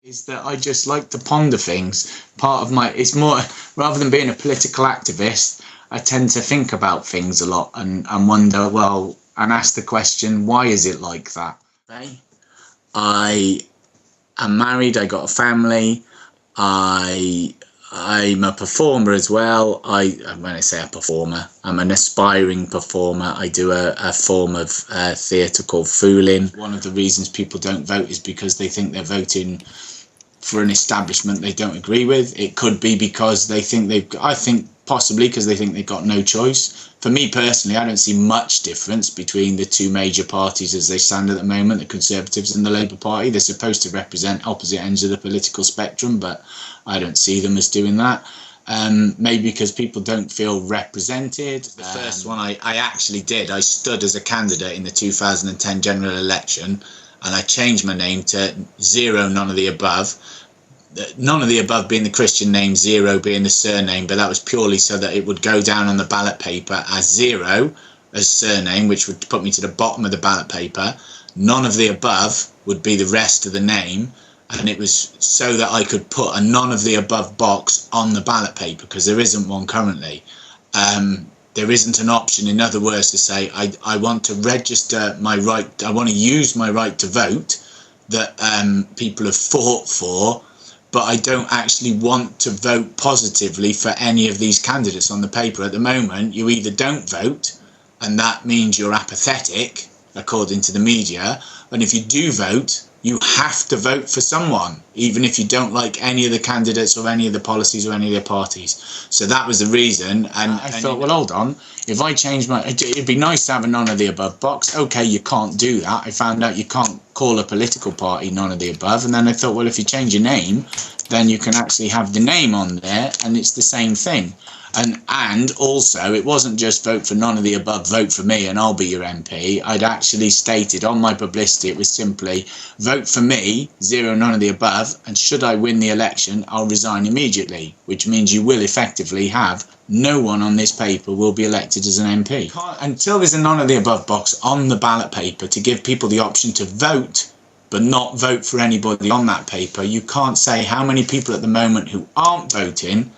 Is that I just like to ponder things. It's more, rather than being a political activist, I tend to think about things a lot and wonder, and ask the question, why is it like that? I am married, I got a family, I'm a performer as well. When I say a performer, I'm an aspiring performer. I do a form of theatre called fooling. One of the reasons people don't vote is because they think they're voting for an establishment they don't agree with. It could be because they think possibly because they think they've got no choice. For me personally, I don't see much difference between the two major parties as they stand at the moment, the Conservatives and the Labour Party. They're supposed to represent opposite ends of the political spectrum, but I don't see them as doing that. Maybe because people don't feel represented. The first one I actually did, I stood as a candidate in the 2010 general election, and I changed my name to Zero None of the Above. None of the above being the Christian name, Zero being the surname, but that was purely so that it would go down on the ballot paper as Zero as surname, which would put me to the bottom of the ballot paper. None of the above would be the rest of the name, and it was so that I could put a none of the above box on the ballot paper, because there isn't one currently. There isn't an option, in other words, to say I want to register my right, I want to use my right to vote that people have fought for, but I don't actually want to vote positively for any of these candidates on the paper. At the moment, you either don't vote, and that means you're apathetic, according to the media, and if you do vote, you have to vote for someone, even if you don't like any of the candidates or any of the policies or any of their parties. So that was the reason, and I thought, well, hold on, if I change it'd be nice to have a none of the above box. Okay, you can't do that. I found out you can't call a political party none of the above, and then I thought, well, if you change your name, then you can actually have the name on there, and it's the same thing. And also, it wasn't just vote for none of the above, vote for me and I'll be your MP. I'd actually stated on my publicity, it was simply vote for me, Zero None of the Above, and should I win the election, I'll resign immediately, which means you will effectively have no one on this paper will be elected as an MP. Until there's a none of the above box on the ballot paper to give people the option to vote, but not vote for anybody on that paper, you can't say how many people at the moment who aren't voting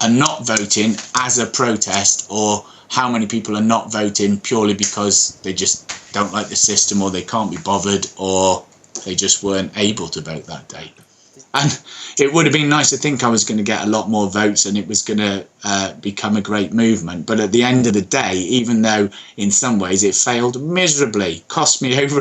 are not voting as a protest, or how many people are not voting purely because they just don't like the system, or they can't be bothered, or they just weren't able to vote that day. And it would have been nice to think I was going to get a lot more votes and it was going to become a great movement. But at the end of the day, even though in some ways it failed miserably, cost me over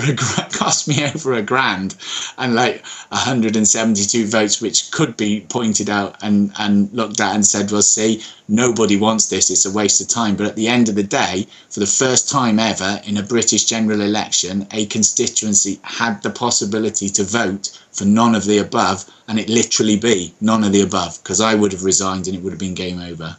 a grand, and like 172 votes, which could be pointed out and looked at and said, well, see, nobody wants this, it's a waste of time. But at the end of the day, for the first time ever in a British general election, a constituency had the possibility to vote for none of the above, and it literally be none of the above, because I would have resigned and it would have been game over.